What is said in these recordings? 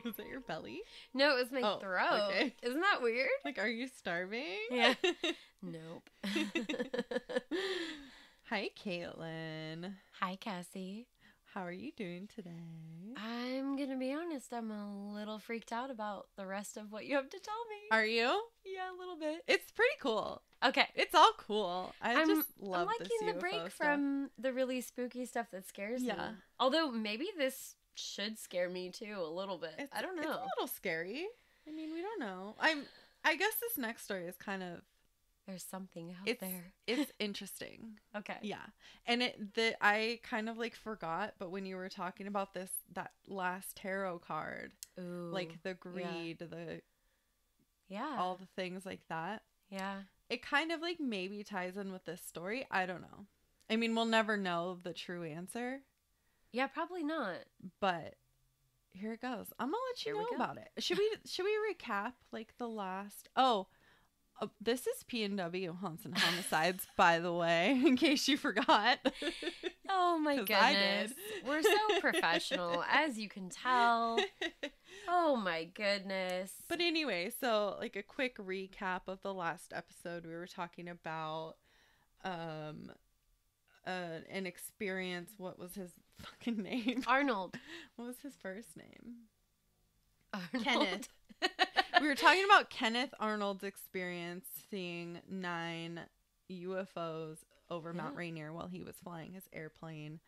Was it your belly? No, it was my throat. Okay. Isn't that weird? Like, are you starving? Yeah. Nope. Hi, Caitlin. Hi, Cassie. How are you doing today? I'm going to be honest. I'm a little freaked out about the rest of what you have to tell me. Are you? Yeah, a little bit. It's pretty cool. Okay. It's all cool. I just love I'm this liking the break stuff. from the really spooky stuff that scares me. Although maybe this should scare me too a little bit. I don't know. It's a little scary. I mean, we don't know. I guess this next story is kind of... There's something out there. It's interesting. Okay. Yeah. And I kind of like forgot, but when you were talking about that last tarot card, ooh, like the greed, all the things like that. Yeah. It kind of like maybe ties in with this story. I don't know. I mean, we'll never know the true answer. Yeah, probably not. But here it goes. I'm gonna let you know about it. Should we recap like the last? This is PNW Haunts and Homicides, by the way, in case you forgot. Oh my goodness. We're so professional, as you can tell. Oh my goodness. But anyway, so like a quick recap of the last episode, we were talking about an experience. What was his fucking name? Arnold. What was his first name? Arnold. Kenneth. We were talking about Kenneth Arnold's experience seeing 9 UFOs over Mount Rainier while he was flying his airplane.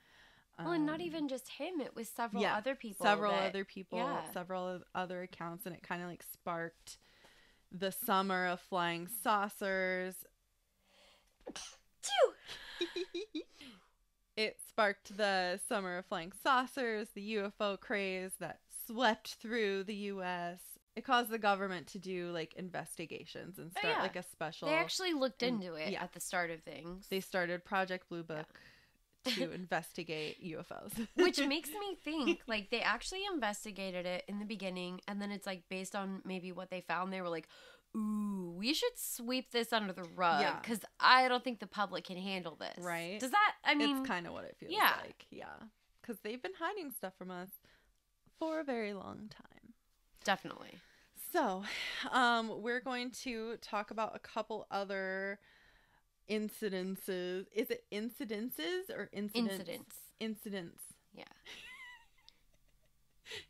Well, and not even just him. It was several other people. Several other accounts. And it kind of like sparked the summer of flying saucers. It sparked the summer of flying saucers, the UFO craze that swept through the U.S. It caused the government to do like investigations and start like a special. They actually looked into it at the start of things. They started Project Blue Book to investigate UFOs. Which makes me think like they actually investigated it in the beginning, and then it's like based on maybe what they found, they were like, ooh, we should sweep this under the rug because I don't think the public can handle this. Right. Does that, I mean. It's kind of what it feels like. Yeah. Because they've been hiding stuff from us for a very long time. Definitely. So, we're going to talk about a couple other incidences. Is it incidences or incidents? Incidents. Yeah.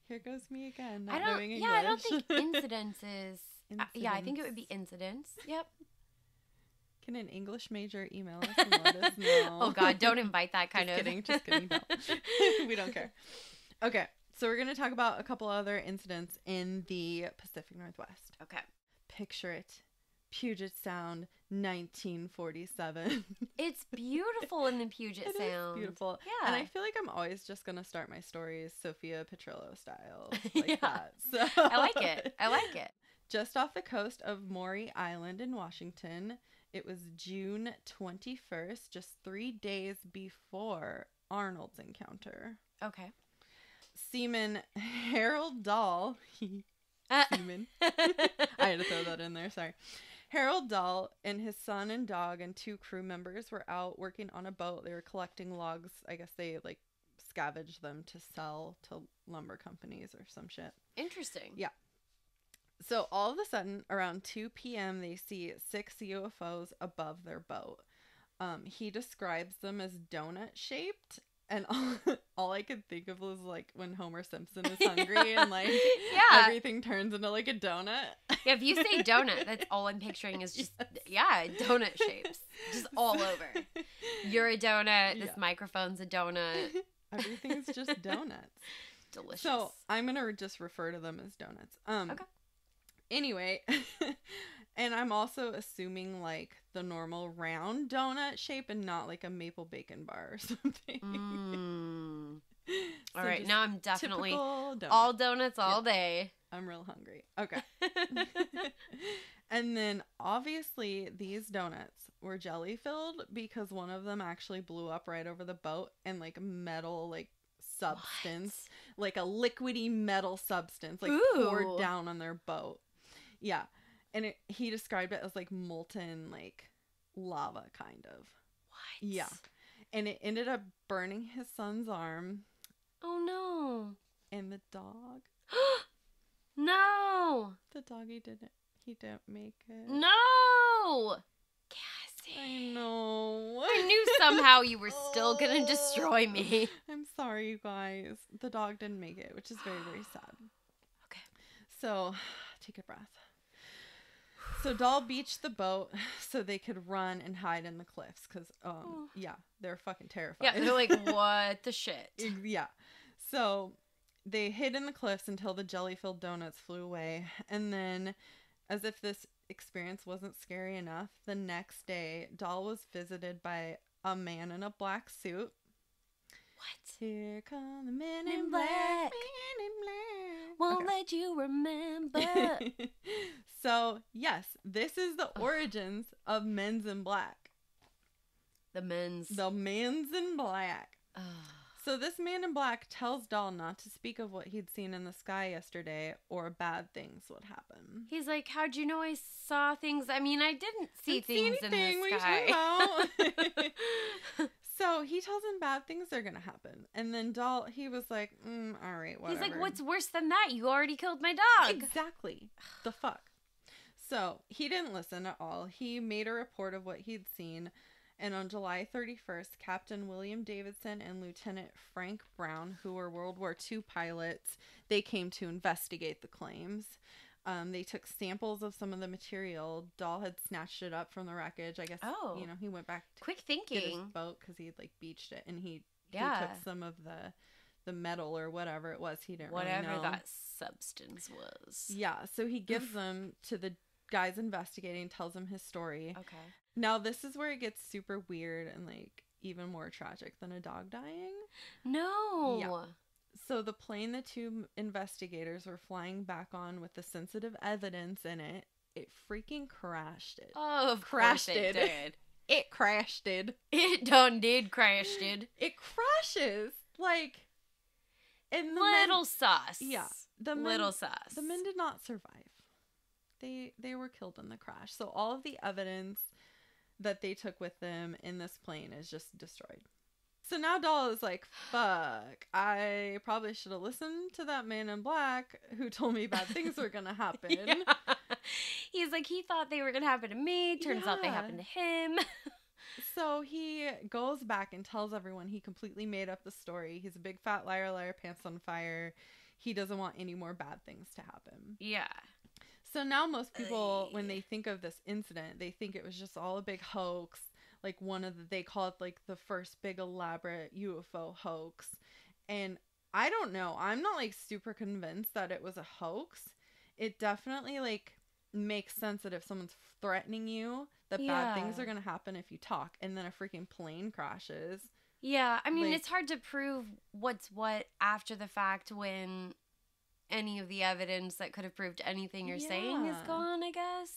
Here goes me again. I don't think incidences. Yeah, I think it would be incidents. Yep. Can an English major email us and let us know? Oh God, don't invite that kind Just of. Just kidding. No. We don't care. Okay. So we're going to talk about a couple other incidents in the Pacific Northwest. Okay. Picture it. Puget Sound, 1947. It's beautiful in the Puget Sound. It's beautiful. Yeah. And I feel like I'm always just going to start my stories Sophia Petrillo style. Like that. So. I like it. I like it. Just off the coast of Maury Island in Washington, it was June 21st, just 3 days before Arnold's encounter. Okay. Seaman Harold Dahl. Seaman. I had to throw that in there. Sorry. Harold Dahl and his son and dog and 2 crew members were out working on a boat. They were collecting logs. I guess they like scavenged them to sell to lumber companies or some shit. Interesting. Yeah. So all of a sudden, around 2 p.m., they see 6 UFOs above their boat. He describes them as donut-shaped. And all I could think of was like when Homer Simpson is hungry and like everything turns into like a donut. Yeah, if you say donut, that's all I'm picturing is just donut shapes, just all over. You're a donut. This microphone's a donut. Everything's just donuts. Delicious. So I'm gonna just refer to them as donuts. Okay. Anyway, and I'm also assuming like the normal round donut shape and not like a maple bacon bar or something. All right, now I'm definitely all donuts all day. I'm real hungry. Okay. And then obviously these donuts were jelly filled because one of them actually blew up right over the boat and like metal like substance, like a liquidy metal substance like poured down on their boat. Yeah. And he described it as like molten like lava kind of. What? Yeah. And it ended up burning his son's arm. Oh no. And the dog. No. The doggy didn't. He didn't make it. No. Cassie. I know. I knew somehow you were still gonna destroy me. I'm sorry, you guys. The dog didn't make it, which is very, very sad. Okay. So, take a breath. So Dahl beached the boat so they could run and hide in the cliffs because, yeah, they're fucking terrified. Yeah, they're like, what the shit? Yeah. So they hid in the cliffs until the jelly-filled donuts flew away. And then, as if this experience wasn't scary enough, the next day, Dahl was visited by a man in a black suit. What? Here come the men in black. Men in black. Won't let you remember. So, yes, this is the origins of Men's in Black. The men's in Black. So this man in black tells Dahl not to speak of what he'd seen in the sky yesterday or bad things would happen. He's like, how'd you know I saw things? I mean, I didn't see things in the sky. So he tells him bad things are going to happen. And then Dahl, he was like, all right, whatever. He's like, what's worse than that? You already killed my dog. Exactly. The fuck. So he didn't listen at all. He made a report of what he'd seen. And on July 31st, Captain William Davidson and Lieutenant Frank Brown, who were World War II pilots, they came to investigate the claims. They took samples of some of the material. Dahl had snatched it up from the wreckage. I guess, he went back to quick get his thinking boat because he had, beached it. And he took some of the metal or whatever it was. He didn't really know. Whatever that substance was. Yeah, so he gives them to the guys investigating, tells them his story. Okay. Now, this is where it gets super weird and, even more tragic than a dog dying. No. Yeah. So the plane the two investigators were flying back on with the sensitive evidence in it, it freaking crashed it. Oh, of course it did. It crashed it. It done did crashed it. It crashes. And the little sus. Yeah. Little sus. The men did not survive. They were killed in the crash. So all of the evidence that they took with them in this plane is just destroyed. So now Dahl is like, fuck, I probably should have listened to that man in black who told me bad things were going to happen. Yeah. He's like, he thought they were going to happen to me. Turns out they happened to him. So he goes back and tells everyone he completely made up the story. He's a big fat liar, pants on fire. He doesn't want any more bad things to happen. Yeah. So now most people, when they think of this incident, they think it was just all a big hoax. They call it the first big elaborate UFO hoax. And I don't know. I'm not super convinced that it was a hoax. It definitely makes sense that if someone's threatening you, that bad things are going to happen if you talk. And then a freaking plane crashes. Yeah. I mean, it's hard to prove what's what after the fact when any of the evidence that could have proved anything you're saying is gone, I guess.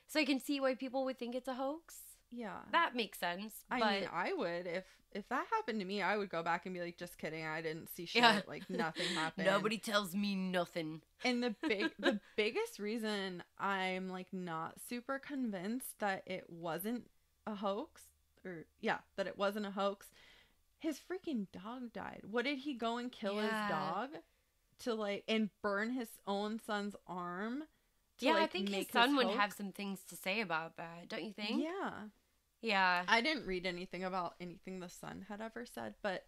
So I can see why people would think it's a hoax. Yeah. That makes sense. I mean, I would. If that happened to me, I would go back and be like, just kidding. I didn't see shit. Yeah. Nothing happened. Nobody tells me nothing. And the biggest reason I'm not super convinced that it wasn't a hoax, that it wasn't a hoax, his freaking dog died. What did he go and kill his dog to and burn his own son's arm? I think his son would have some things to say about that, don't you think? Yeah. Yeah. I didn't read anything about anything the son had ever said, but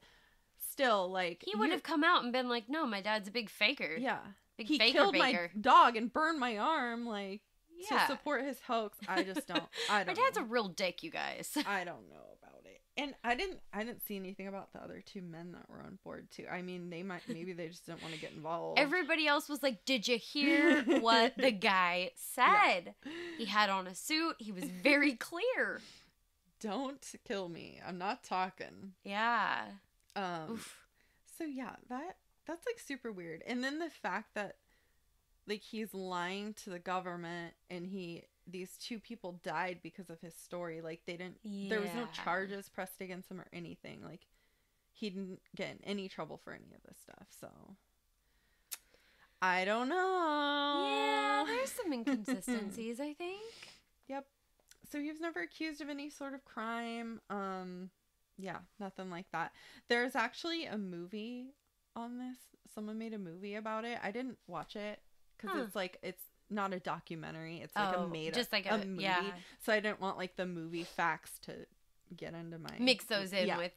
still, he would have come out and been like, no, my dad's a big faker. Yeah. He killed my dog and burned my arm, to support his hoax. I just don't. My dad's a real dick, you guys. I don't know about it. And I didn't see anything about the other two men that were on board too. I mean, maybe they just didn't want to get involved. Everybody else was like, did you hear what the guy said? Yeah. He had on a suit. He was very clear. Don't kill me. I'm not talking. Yeah. Oof. So yeah, that's super weird. And then the fact that he's lying to the government and these two people died because of his story. There was no charges pressed against him or anything. He didn't get in any trouble for any of this stuff. So I don't know. Yeah, there's some inconsistencies, I think. Yep. So he was never accused of any sort of crime. Yeah, nothing like that. There's actually a movie on this. Someone made a movie about it. I didn't watch it because it's like, it's not a documentary. It's like just like a movie. Yeah. So I didn't want like the movie facts to get into my mix those in with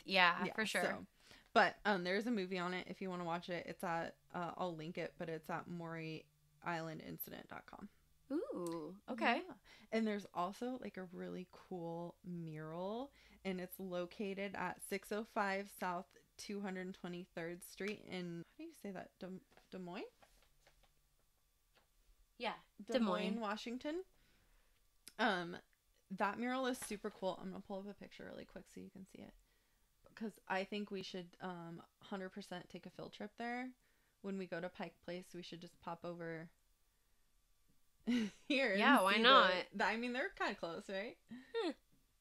for sure. So, but there's a movie on it if you want to watch it. It's at I'll link it, but it's at Maury Island Incident.com. Ooh, okay. Yeah. And there's also like a really cool mural, and it's located at 605 South 223rd Street in, how do you say that? Des Moines? Yeah, Des Moines, Washington. That mural is super cool. I'm gonna pull up a picture really quick so you can see it, because I think we should 100% take a field trip there. When we go to Pike Place, we should just pop over here. Yeah, why not? I mean, they're kind of close, right?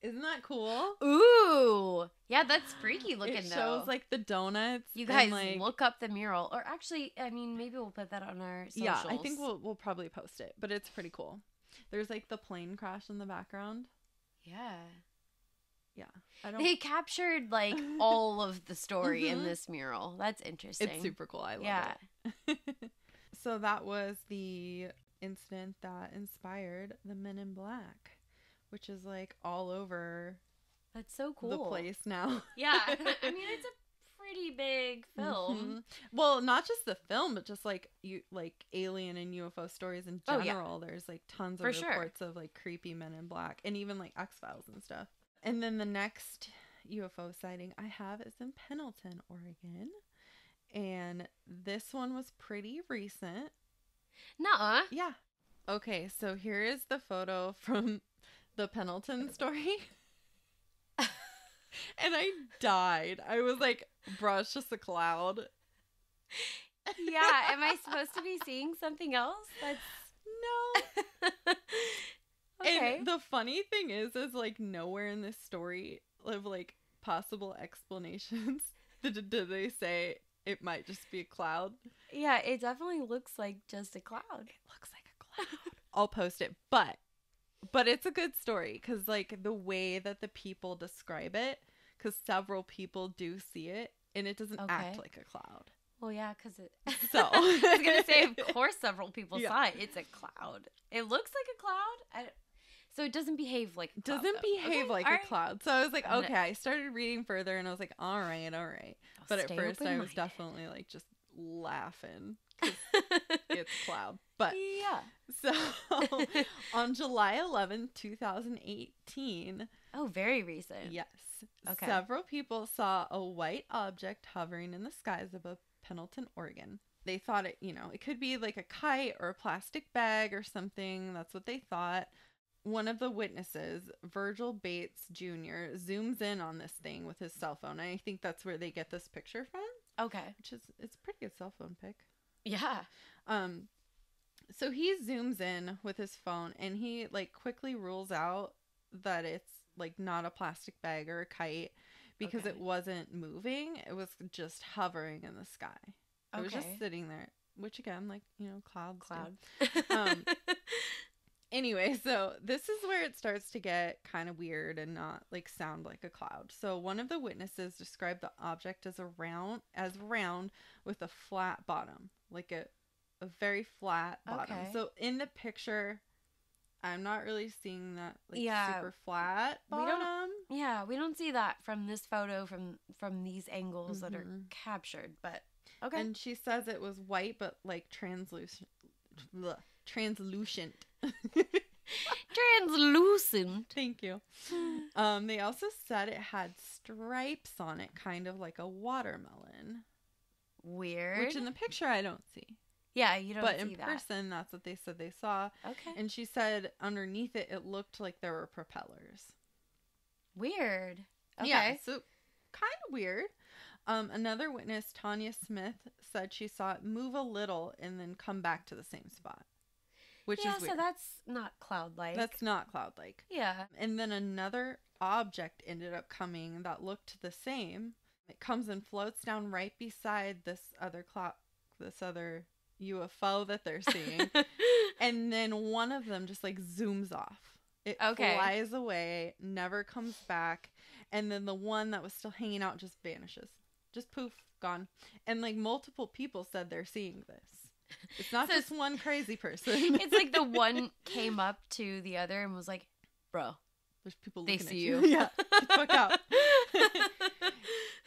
Isn't that cool? Ooh, yeah, that's freaky looking. It shows like the donuts. You guys look up the mural, or actually, I mean, maybe we'll put that on our socials. Yeah, I think we'll probably post it, but it's pretty cool. There's like the plane crash in the background. Yeah. They captured like all of the story in this mural. That's interesting. It's super cool. I love it. So that was the incident that inspired the Men in Black, which is like all over. That's so cool. The place now. Yeah. I mean, it's a pretty big film. Mm-hmm. Well, not just the film, but just like alien and UFO stories in general. There's like tons of reports of like creepy Men in Black, and even like X-Files and stuff. And then the next UFO sighting I have is in Pendleton, Oregon. And this one was pretty recent. Nuh-uh. Yeah. Okay, so here is the photo from the Pendleton story. And I died. I was like, bro, it's just a cloud. Yeah, am I supposed to be seeing something else? No. Okay. And the funny thing is like nowhere in this story of like possible explanations did they say it might just be a cloud. Yeah, it definitely looks like just a cloud. It looks like a cloud. I'll post it, but it's a good story because like the way that the people describe it, because several people do see it, and it doesn't act like a cloud. Well, yeah, because it. So I was gonna say, of course, several people saw it. It's a cloud. It looks like a cloud. So it doesn't behave like a cloud. Like a cloud. So I was like, okay. I started reading further, and I was like, all right. But at first, I was definitely like just laughing. It's cloud. But yeah. So on July 11th, 2018. Oh, very recent. Yes. Okay. Several people saw a white object hovering in the skies above Pendleton, Oregon. They thought it could be like a kite or a plastic bag or something. That's what they thought. One of the witnesses, Virgil Bates Jr., zooms in on this thing with his cell phone. And I think that's where they get this picture from. Okay. It's a pretty good cell phone pic. Yeah. So he zooms in with his phone, and he like quickly rules out that it's like not a plastic bag or a kite because it wasn't moving. It was just hovering in the sky. It was just sitting there, which again, like, cloud. Anyway, so this is where it starts to get kind of weird and not like sound like a cloud. So one of the witnesses described the object as round with a flat bottom, like a very flat bottom. Okay. So in the picture, I'm not really seeing that super flat bottom. We don't see that from this photo from these angles that are captured, but okay. And she says it was white but like translucent. Translucent. Thank you. They also said it had stripes on it, kind of like a watermelon. Weird. Which in the picture I don't see. Yeah, you don't see that. But in person, that's what they said they saw. Okay. And she said underneath it looked like there were propellers. Weird. Okay. Yeah, so kind of weird. Another witness, Tanya Smith, said she saw it move a little and then come back to the same spot. Which is weird. So that's not cloud-like. That's not cloud-like. Yeah. And then another object ended up coming that looked the same. It comes and floats down right beside this other UFO that they're seeing. And then one of them just like zooms off. It flies away, never comes back. And then the one that was still hanging out just vanishes. Just poof, gone. And like multiple people said they're seeing this. It's not just one crazy person. It's like the one came up to the other and was like, bro, there's people they looking see at you. Yeah, get the fuck out.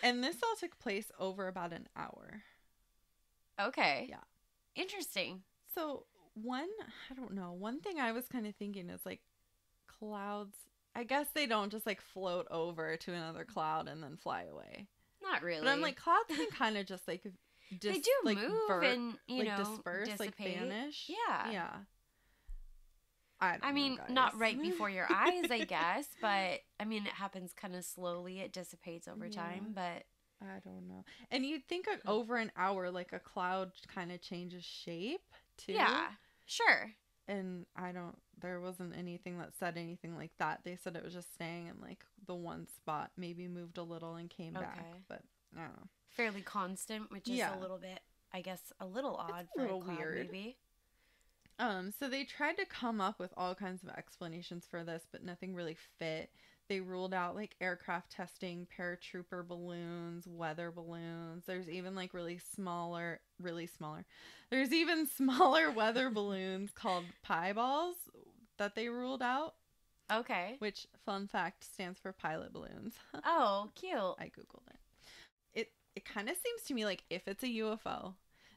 And this all took place over about an hour. Okay. Yeah. Interesting. So one thing I was kind of thinking is like clouds. I guess they don't just like float over to another cloud and then fly away. Not really. But I'm like, clouds can kind of just like they do like move and, disperse, dissipate. like vanish. Yeah. Yeah. I mean, guys. Not right before your eyes, I guess, but I mean, it happens kind of slowly. It dissipates over time, but I don't know. And you'd think over an hour, like a cloud kind of changes shape too. Yeah, sure. And there wasn't anything that said anything like that. They said it was just staying in like the one spot, maybe moved a little and came back, but I don't know. Fairly constant, which is a little bit, I guess, a little odd for a cloud, weird. Maybe. So they tried to come up with all kinds of explanations for this, but nothing really fit. They ruled out like aircraft testing, paratrooper balloons, weather balloons. There's even like really smaller. There's even smaller weather balloons called pieballs that they ruled out. Okay. Which, fun fact, stands for pilot balloons. Oh, cute. I Googled it. It kind of seems to me like if it's a UFO,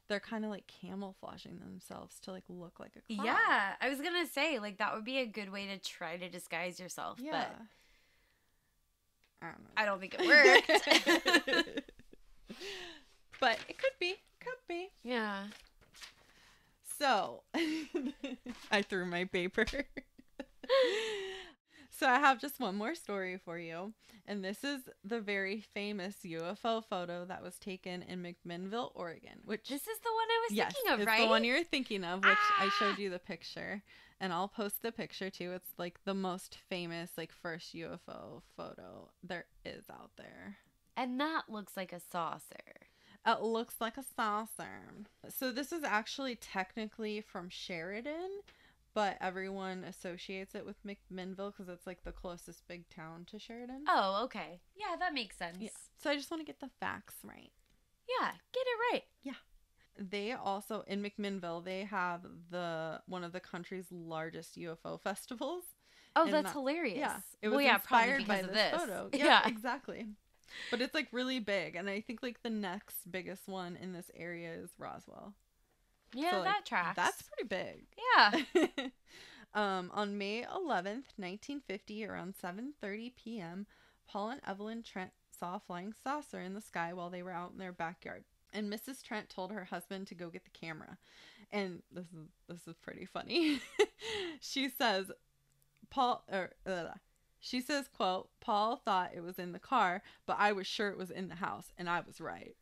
they're kind of like camouflaging themselves to like look like a cloud. Yeah, I was gonna say like that would be a good way to try to disguise yourself. Yeah. But I don't think it worked. But it could be. Could be. Yeah. So I threw my paper. So I have just one more story for you. And this is the very famous UFO photo that was taken in McMinnville, Oregon. Which this is the one I was thinking of, right? It's the one you're thinking of, which I showed you the picture. And I'll post the picture too. It's like the most famous, like first UFO photo there is out there. And that looks like a saucer. It looks like a saucer. So this is actually technically from Sheridan, but everyone associates it with McMinnville because it's like the closest big town to Sheridan. Oh, okay. Yeah, that makes sense. Yeah. So I just want to get the facts right. Yeah, get it right. Yeah. They also, in McMinnville, they have one of the country's largest UFO festivals. Oh, that's hilarious. Yeah. It was inspired by this photo. Yeah, exactly. But it's like really big. And I think like the next biggest one in this area is Roswell. Yeah, so, that tracks. That's pretty big. Yeah. On May 11th, 1950, around 7:30 p.m., Paul and Evelyn Trent saw a flying saucer in the sky while they were out in their backyard. And Mrs. Trent told her husband to go get the camera. And this is pretty funny. She says, quote, Paul thought it was in the car, but I was sure it was in the house, and I was right.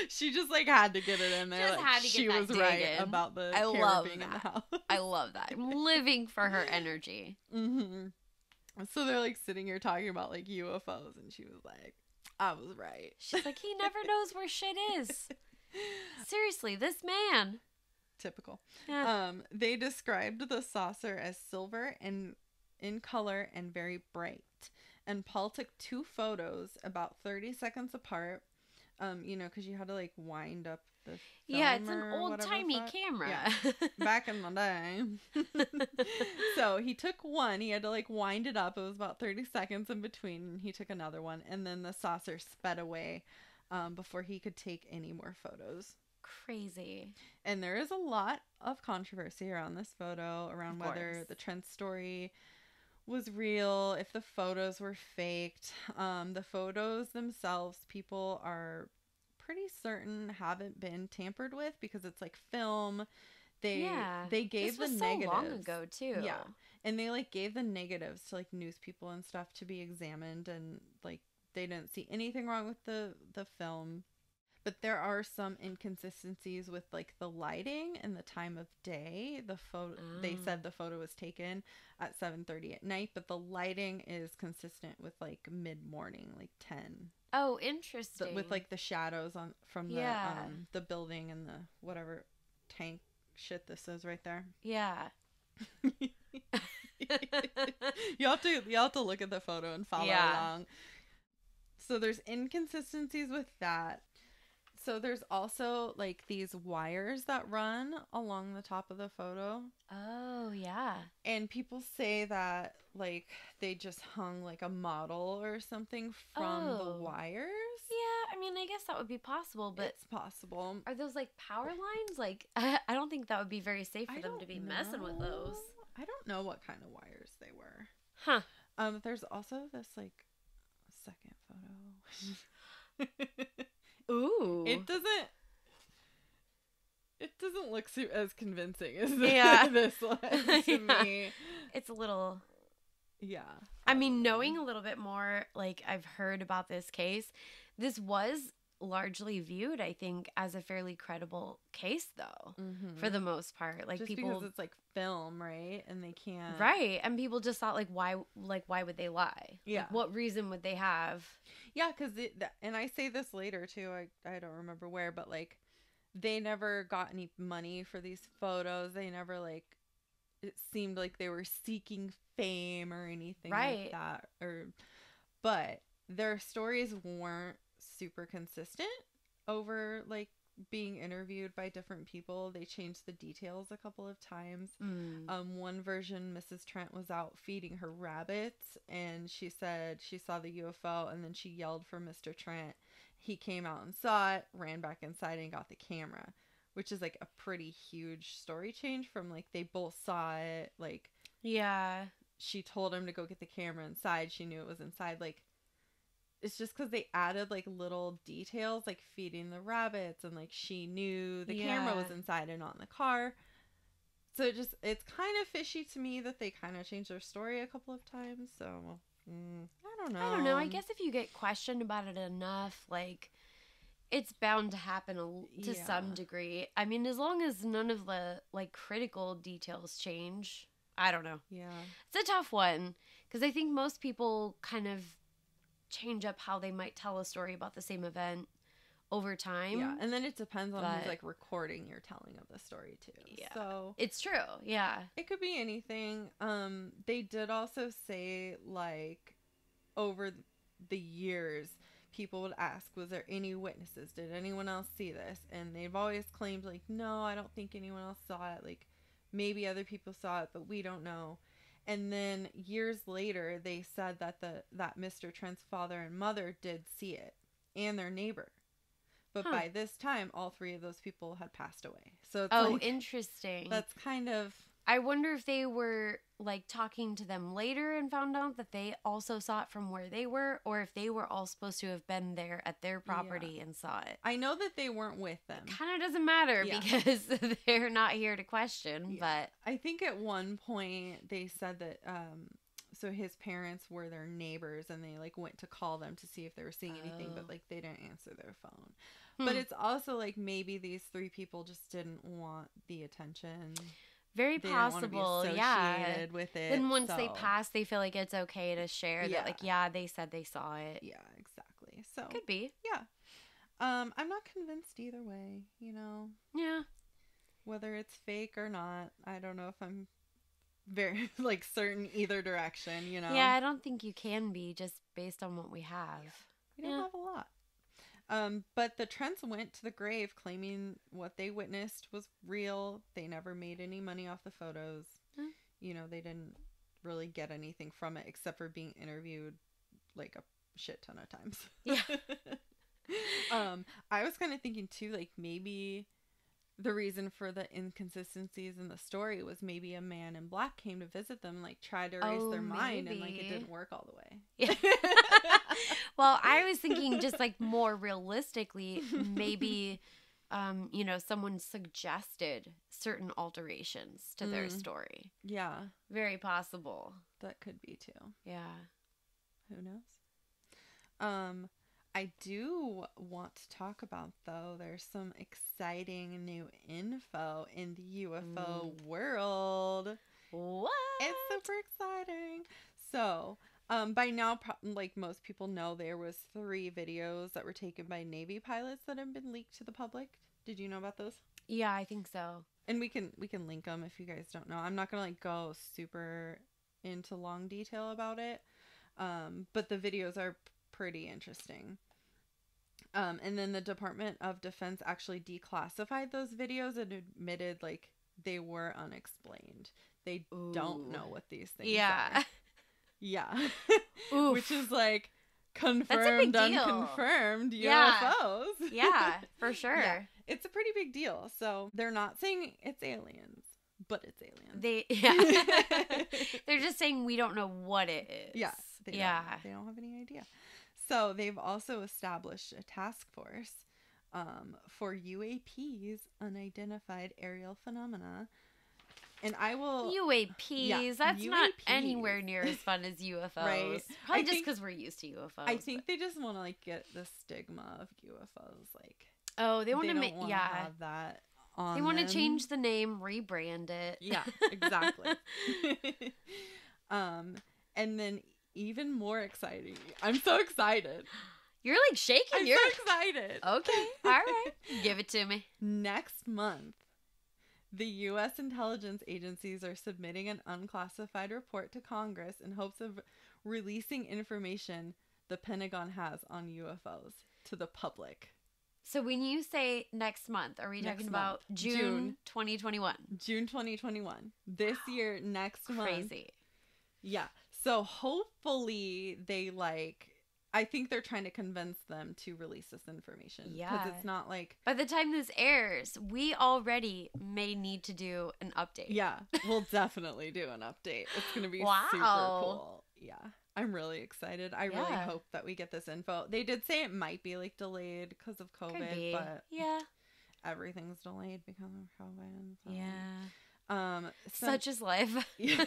She just like had to get it in there. Just like, had to get she that was dig right in. about the camera being in the house. I love that. I'm living for her energy. Mm-hmm. So they're like sitting here talking about like UFOs, and she was like, I was right. She's like, he never knows where shit is. Seriously, this man. Typical. Yeah. They described the saucer as silver and in color and very bright. And Paul took 2 photos about 30 seconds apart. Because you had to like wind up the film. Yeah, it's an old-timey camera. Yeah. Back in the day. So he took one. He had to like wind it up. It was about 30 seconds in between. And he took another one. And then the saucer sped away before he could take any more photos. Crazy. And there is a lot of controversy around this photo, around whether the Trent story was real, if the photos were faked. The photos themselves, people are pretty certain haven't been tampered with because it's like film. They gave the negatives. So long ago too. Yeah, and they like gave the negatives to like news people and stuff to be examined, and like they didn't see anything wrong with the film. But there are some inconsistencies with like the lighting and the time of day. The photo, they said the photo was taken at 7:30 at night, but the lighting is consistent with like mid-morning, like 10. Oh, interesting. With like the shadows from the building and the whatever tank shit this is right there. Yeah. You have to look at the photo and follow along. So there's inconsistencies with that. So there's also like these wires that run along the top of the photo. Oh, yeah. And people say that like they just hung like a model or something from the wires. Yeah, I mean, I guess that would be possible, but it's possible. Are those like power lines? Like, I don't think that would be very safe for them to be messing with those. I don't know what kind of wires they were. Huh. There's also this like second photo. Ooh. It doesn't look as convincing as this one to me. It's a little... Yeah. I mean, knowing a little bit more, like, I've heard about this case, this was largely viewed, I think, as a fairly credible case, though, for the most part. Like, just people... because it's, like, film, right? And they can't... Right. And people just thought, like, why would they lie? Yeah. Like, what reason would they have? Yeah, because... And I say this later, too. I don't remember where, but, like, they never got any money for these photos. They never, like... It seemed like they were seeking fame or anything like that. But their stories weren't super consistent over, like, being interviewed by different people. They changed the details a couple of times. One version, Mrs. Trent was out feeding her rabbits, and she said she saw the UFO, and then she yelled for Mr. Trent. He came out and saw it, ran back inside, and got the camera, which is, like, a pretty huge story change from, like, they both saw it, like... Yeah. She told him to go get the camera inside. She knew it was inside. Like, it's just because they added, like, little details, like feeding the rabbits, and, like, she knew the camera was inside and not in the car. So it's kind of fishy to me that they kind of changed their story a couple of times. So, I don't know. I guess if you get questioned about it enough, like... It's bound to happen to some degree. I mean, as long as none of the, like, critical details change, I don't know. Yeah. It's a tough one, because I think most people kind of change up how they might tell a story about the same event over time. Yeah, and then it depends on who's, like, recording your telling of the story, too. Yeah. So it's true, yeah. It could be anything. They did also say, like, over the years... People would ask, was there any witnesses? Did anyone else see this? And they've always claimed, like, no, I don't think anyone else saw it. Like, maybe other people saw it, but we don't know. And then years later, they said that that Mr. Trent's father and mother did see it, and their neighbor. But by this time, all three of those people had passed away. So it's like, interesting. That's kind of... I wonder if they were, like, talking to them later and found out that they also saw it from where they were, or if they were all supposed to have been there at their property and saw it. I know that they weren't with them. It kind of doesn't matter because they're not here to question, but... I think at one point they said that, so his parents were their neighbors, and they, like, went to call them to see if they were seeing anything, but, like, they didn't answer their phone. But it's also, like, maybe these three people just didn't want the attention... Very possible, associated with it. Then once they pass, they feel like it's okay to share that, like, they said they saw it. Yeah, exactly. So could be. Yeah. I'm not convinced either way, you know. Yeah. Whether it's fake or not, I don't know if I'm very, like, certain either direction, you know. Yeah, I don't think you can be just based on what we have. We don't have a lot. But the Trents went to the grave claiming what they witnessed was real. They never made any money off the photos. You know, they didn't really get anything from it except for being interviewed like a shit ton of times. Yeah. I was kind of thinking too, like, maybe the reason for the inconsistencies in the story was maybe a man in black came to visit them, like, tried to erase their mind, and, like, it didn't work all the way. Yeah. Well, I was thinking just, like, more realistically, maybe, you know, someone suggested certain alterations to their story. Yeah. Very possible. That could be too. Yeah. Who knows? I do want to talk about, though, there's some exciting new info in the UFO world. What? It's super exciting. So, by now, like, most people know, there was 3 videos that were taken by Navy pilots that have been leaked to the public. Did you know about those? Yeah, I think so. And we can link them if you guys don't know. I'm not gonna, like, go super into long detail about it. But the videos are pretty interesting. And then the Department of Defense actually declassified those videos and admitted like they were unexplained. They don't know what these things are. Yeah. Which is like confirmed, unconfirmed UFOs. Yeah, for sure. Yeah. It's a pretty big deal. So they're not saying it's aliens, but it's aliens. They're just saying we don't know what it is. Yeah. They don't have any idea. So they've also established a task force for UAPs, unidentified aerial phenomena. And I will... UAPs, that's UAPs. Not anywhere near as fun as UFOs. Right. Probably just because we're used to UFOs. I think they just want to like get the stigma of UFOs. Like, they want to have that on They want to change the name, rebrand it. Yeah, exactly. And then... even more exciting. I'm so excited. You're like shaking. I'm so excited. Okay. All right. Give it to me. Next month, the U.S. intelligence agencies are submitting an unclassified report to Congress in hopes of releasing information the Pentagon has on UFOs to the public. So when you say next month, are we talking about June 2021? June 2021. This year, next month. Crazy. Yeah. So hopefully they I think they're trying to convince them to release this information. Yeah. Because it's not like... by the time this airs, we already may need to do an update. Yeah. We'll definitely do an update. It's going to be super cool. Yeah. I'm really excited. I really hope that we get this info. They did say it might be like delayed because of COVID, but everything's delayed because of COVID. So. Yeah. Such is life. Yeah.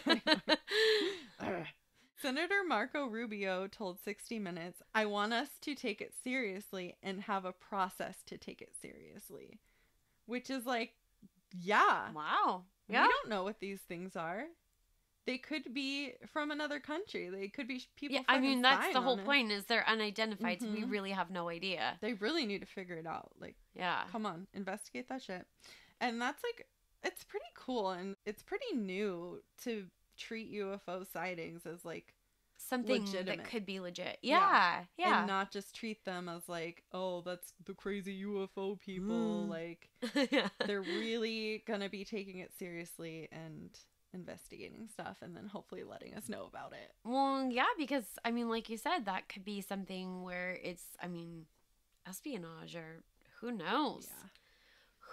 Senator Marco Rubio told 60 Minutes, "I want us to take it seriously and have a process to take it seriously." Which is like, yeah. Wow. Yeah. We don't know what these things are. They could be from another country. They could be people. Yeah, I mean, that's the whole point, is they're unidentified, so we really have no idea. They really need to figure it out. Like, come on, investigate that shit. And that's like, it's pretty cool, and it's pretty new to treat UFO sightings as like something legitimate. That could be legit. Yeah. And not just treat them as like, oh, that's the crazy UFO people. Like, they're really gonna be taking it seriously and investigating stuff, and then hopefully letting us know about it. Well, yeah, because I mean, like you said, that could be something where it's, I mean, espionage, or who knows? Yeah.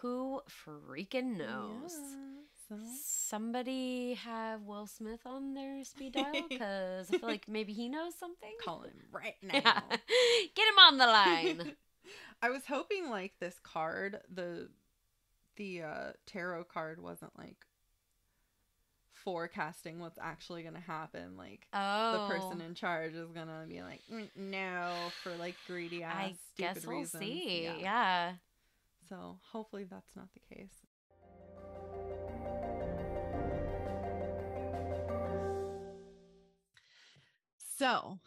Who freaking knows? Yeah, so. Somebody have Will Smith on their speed dial, because I feel like maybe he knows something. Call him right now. Yeah. Get him on the line. I was hoping like this card, the tarot card, wasn't like forecasting what's actually gonna happen. Like, the person in charge is gonna be like, no, for like greedy ass I stupid guess we'll reasons. See. Yeah. So hopefully that's not the case. So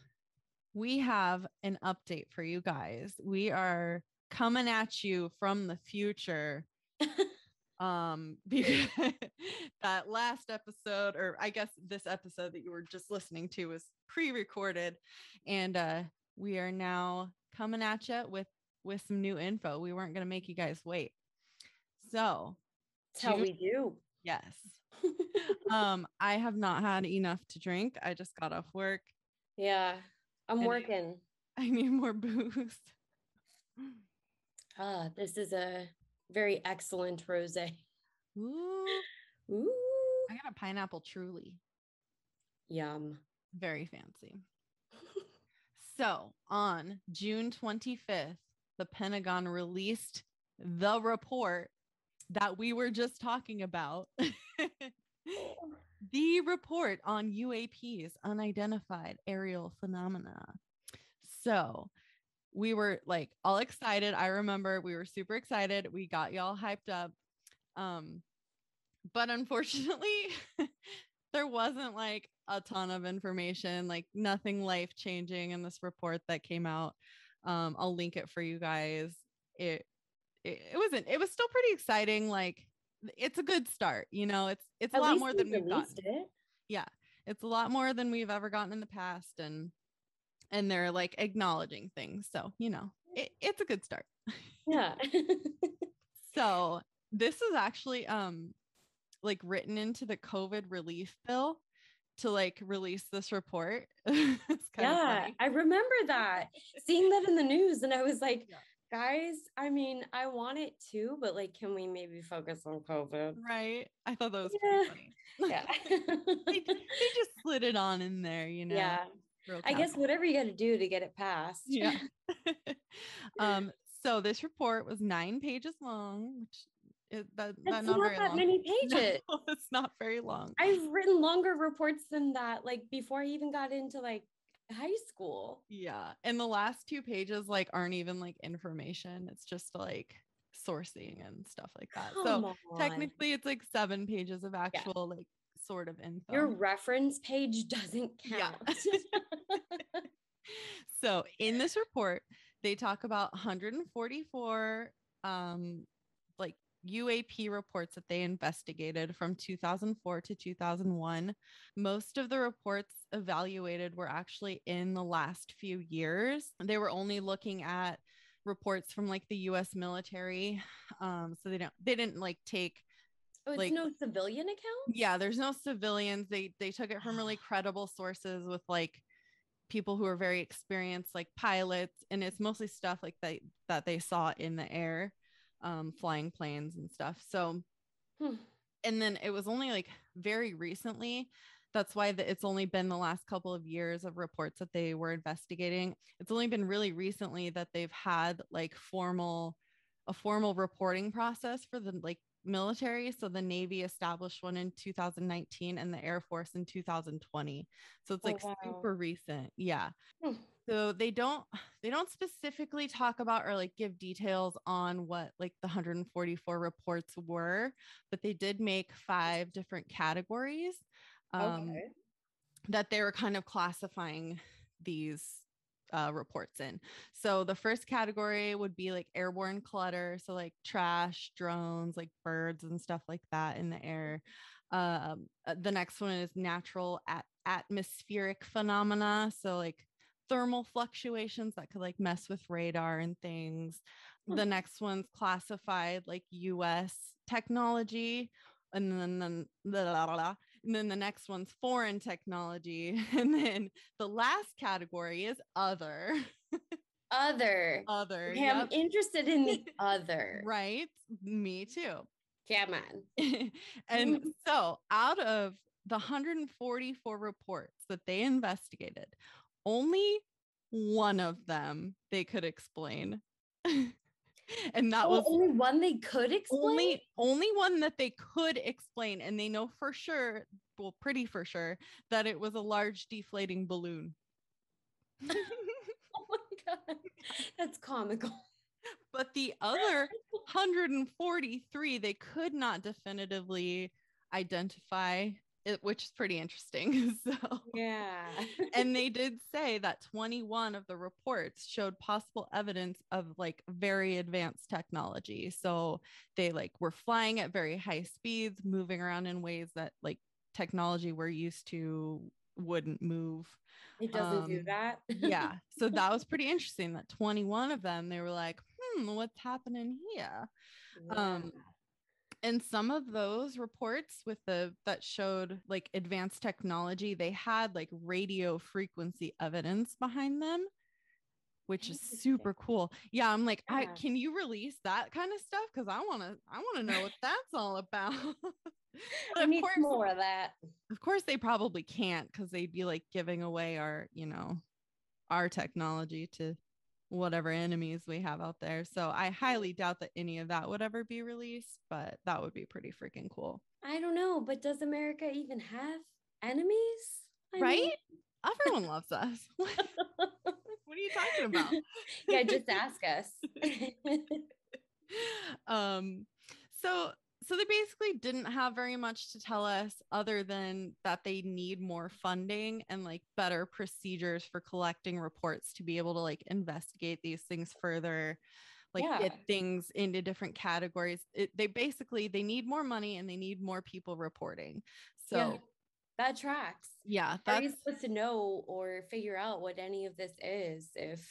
we have an update for you guys. We are coming at you from the future. Because that last episode, or I guess this episode that you were just listening to, was pre-recorded, and we are now coming at you with some new info. We weren't going to make you guys wait. So that's how we do. Yes. I have not had enough to drink. I just got off work. Yeah, I'm working. I need more booze. This is a very excellent rosé. Ooh. Ooh. I got a pineapple Truly. Yum. Very fancy. So, on June 25th, the Pentagon released the report that we were just talking about. The report on UAPs, unidentified aerial phenomena. So, we were like all excited. I remember we were super excited. We got y'all hyped up. But unfortunately, there wasn't like a ton of information, like nothing life changing in this report that came out. I'll link it for you guys. It was still pretty exciting. Like, it's a good start, you know. It's a lot more than we've gotten. Yeah, it's a lot more than we've ever gotten in the past, and they're like acknowledging things, so you know, it's a good start. Yeah. So this is actually like written into the COVID relief bill to like release this report. It's kind of funny. I remember that, seeing that in the news, and I was like, guys, I mean, I want it too, but like, can we maybe focus on COVID? Right. I thought that was pretty funny. Yeah. they just slid it on in there, you know. Yeah. Real I guess casual. whatever you got to do to get it passed. Yeah. So this report was 9 pages long, which that's not very that long. many pages. No, it's not very long. I've written longer reports than that, like before I even got into like high school. Yeah. And the last 2 pages like aren't even like information. It's just like sourcing and stuff like that. So technically it's like 7 pages of actual like sort of info. Your reference page doesn't count. Yeah. So in this report, they talk about 144 like UAP reports that they investigated from 2004 to 2001. Most of the reports evaluated were actually in the last few years. They were only looking at reports from like the US military. So they didn't like take it's like no civilian accounts? Yeah, there's no civilians. They took it from really credible sources with like people who are very experienced, like pilots, and it's mostly stuff like that they saw in the air, flying planes and stuff. So and then it was only like very recently, that's why it's only been the last couple of years of reports that they were investigating. It's only been really recently that they've had like a formal reporting process for the like military. So the Navy established one in 2019 and the Air Force in 2020. So it's like super recent. Yeah. So they don't specifically talk about or like give details on what like the 144 reports were, but they did make 5 different categories that they were kind of classifying these reports in. So the first category would be like airborne clutter, so like trash, drones, like birds and stuff like that in the air. The next one is natural atmospheric phenomena, so like thermal fluctuations that could like mess with radar and things. The next one's classified like US technology, and then the next one's foreign technology, and then the last category is other. Other. Okay, yep. I'm interested in the other. Right, me too. Come on. And so out of the 144 reports that they investigated, only one of them they could explain. And that was only one they could explain? Only one that they could explain. And they know for sure, well, pretty for sure, that it was a large deflating balloon. Oh my God. That's comical. But the other 143, they could not definitively identify it, which is pretty interesting. So yeah. And they did say that 21 of the reports showed possible evidence of like very advanced technology. So they like were flying at very high speeds, moving around in ways that like technology we're used to wouldn't move. It doesn't do that. Yeah. So that was pretty interesting that 21 of them, they were like, what's happening here? Yeah. And some of those reports that showed like advanced technology, they had like radio frequency evidence behind them, which is super cool. Yeah, I'm like, can you release that kind of stuff? Because I want to know what that's all about. I need more of that. Of course, they probably can't, because they'd be like giving away our technology to whatever enemies we have out there. So I highly doubt that any of that would ever be released, but that would be pretty freaking cool. I don't know, but does America even have enemies? Right? Everyone loves us. What are you talking about? Yeah, just ask us. So they basically didn't have very much to tell us other than that they need more funding and like better procedures for collecting reports to be able to like investigate these things further, like get things into different categories. They need more money and they need more people reporting. So that tracks. Yeah. How are you supposed to know or figure out what any of this is if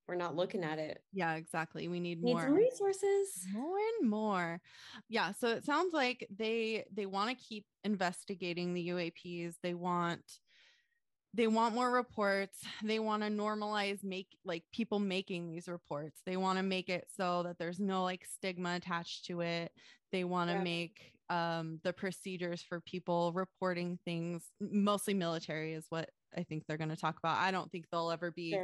we're not looking at it. Yeah, exactly. We need Need more some resources. More and more. Yeah. So it sounds like they want to keep investigating the UAPs. They want more reports. They want to normalize people making these reports. They want to make it so that there's no like stigma attached to it. They want to make the procedures for people reporting things, mostly military is what I think they're going to talk about. I don't think they'll ever be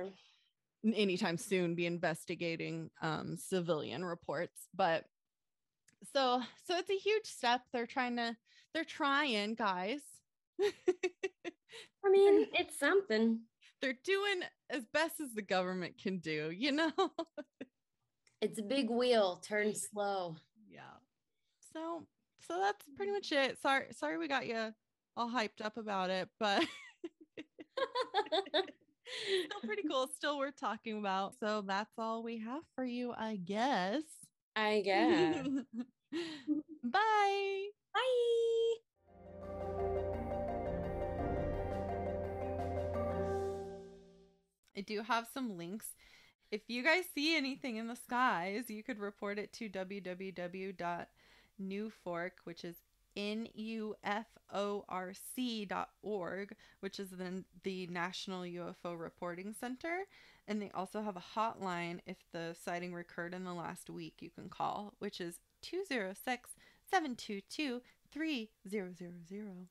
anytime soon be investigating civilian reports, but so it's a huge step. They're trying, guys. I mean, it's something. They're doing as best as the government can do, It's a big wheel, turn slow. Yeah. So that's pretty much it. Sorry we got you all hyped up about it, but still pretty cool. Still worth talking about. So that's all we have for you, I guess. Bye. Bye. I do have some links. If you guys see anything in the skies, you could report it to www.newfork, which is NUFORC.org, which is the National UFO Reporting Center. And they also have a hotline if the sighting recurred in the last week you can call, which is 206-722-3000.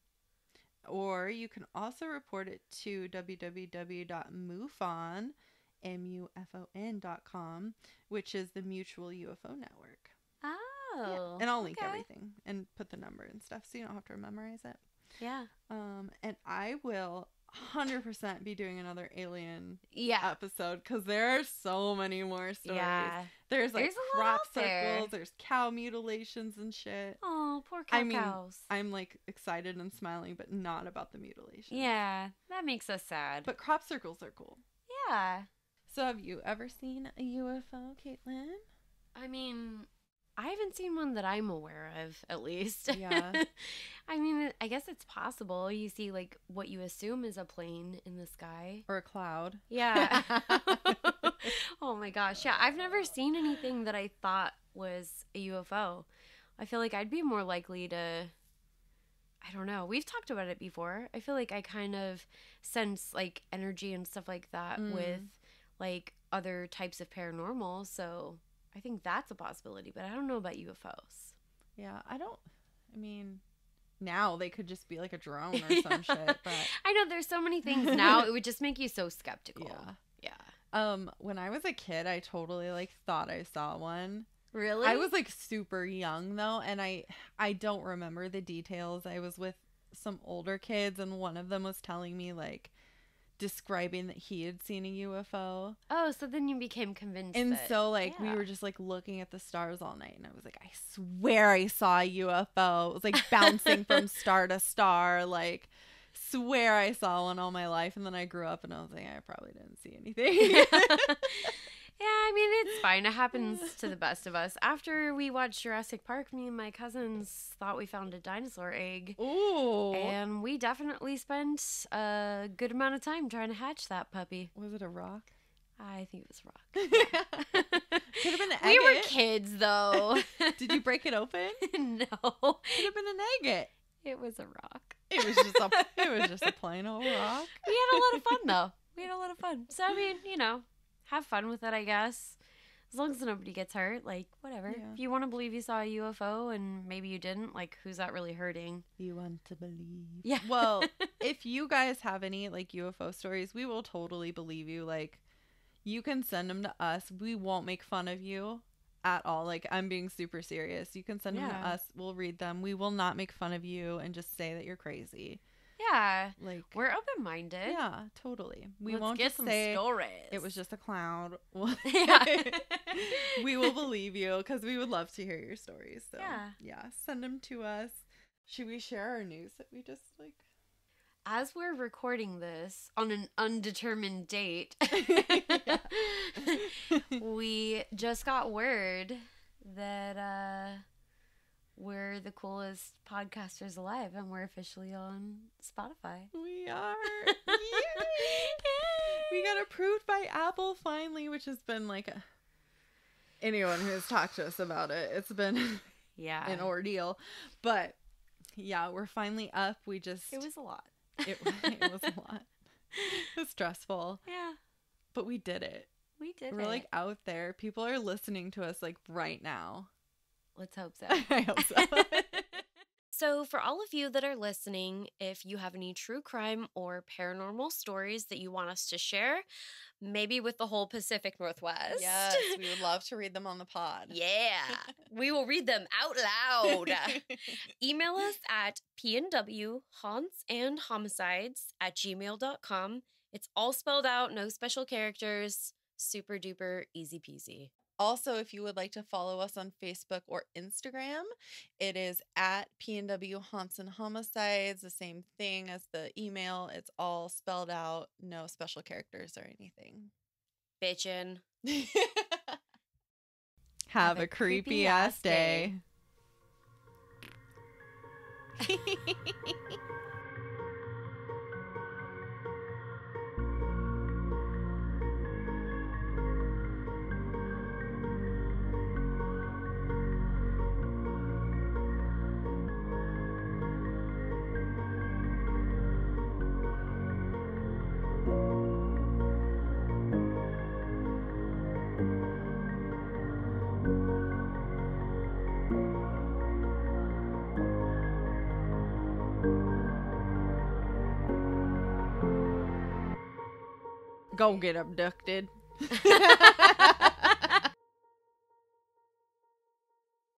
Or you can also report it to www.mufon.com, which is the Mutual UFO Network. Oh. Yeah. And I'll link everything and put the number and stuff so you don't have to memorize it. Yeah. And I will 100% be doing another alien episode because there are so many more stories. Yeah. There's crop circles, there's cow mutilations and shit. Oh, poor cows. I'm like excited and smiling, but not about the mutilation. Yeah, that makes us sad. But crop circles are cool. Yeah. So have you ever seen a UFO, Caitlin? I mean, I haven't seen one that I'm aware of, at least. Yeah. I mean, I guess it's possible. You see, like, what you assume is a plane in the sky. Or a cloud. Yeah. Oh, my gosh. Yeah, I've never seen anything that I thought was a UFO. I feel like I'd be more likely to... I don't know. We've talked about it before. I feel like I kind of sense, like, energy and stuff like that with, like, other types of paranormal. So... I think that's a possibility, but I don't know about UFOs. Yeah, I mean, now they could just be like a drone or some shit, but... I know, there's so many things now, it would just make you so skeptical. Yeah. When I was a kid, I totally, like, thought I saw one. Really? I was, like, super young, though, and I don't remember the details. I was with some older kids, and one of them was telling me, like, describing that he had seen a UFO. Oh, so then you became convinced. And so like we were just like looking at the stars all night, and I was like, I swear I saw a UFO. It was like bouncing from star to star, like swear I saw one all my life. And then I grew up and I was like, I probably didn't see anything. Yeah, I mean, it's fine. It happens to the best of us. After we watched Jurassic Park, me and my cousins thought we found a dinosaur egg. Ooh. And we definitely spent a good amount of time trying to hatch that puppy. Was it a rock? I think it was a rock. Yeah. Could have been an agate. We were kids, though. Did you break it open? No. Could have been an agate. It was a rock. It was just a plain old rock. We had a lot of fun, though. So, I mean, have fun with it, I guess. As long as nobody gets hurt, like, whatever. Yeah. If you want to believe you saw a UFO and maybe you didn't, like, who's that really hurting? You want to believe. Yeah. Well, if you guys have any, like, UFO stories, we will totally believe you. Like, you can send them to us. We won't make fun of you at all. Like, I'm being super serious. You can send them to us. We'll read them. We will not make fun of you and just say that you're crazy. Yeah, like we're open-minded. Yeah, totally. Let's won't get some stories. It was just a cloud. Yeah. We will believe you because we would love to hear your stories. So yeah, send them to us. Should we share our news that we just like? As we're recording this on an undetermined date, we just got word that we're the coolest podcasters alive, and we're officially on Spotify. We are. We got got approved by Apple finally, which has been like anyone who's talked to us about it, it's been an ordeal. But yeah, we're finally up. It was a lot. It was a lot. It was stressful. Yeah. But we did it. We're like out there. People are listening to us like right now. Let's hope so. I hope so. So for all of you that are listening, if you have any true crime or paranormal stories that you want us to share, maybe with the whole Pacific Northwest. Yes, we would love to read them on the pod. Yeah, we will read them out loud. Email us at pnwhauntsandhomicides@gmail.com. It's all spelled out, no special characters, super duper easy peasy. Also, if you would like to follow us on Facebook or Instagram, it is at PNW Haunts and Homicides, the same thing as the email. It's all spelled out, no special characters or anything. Bitchin'. Have a creepy ass day. Go get abducted.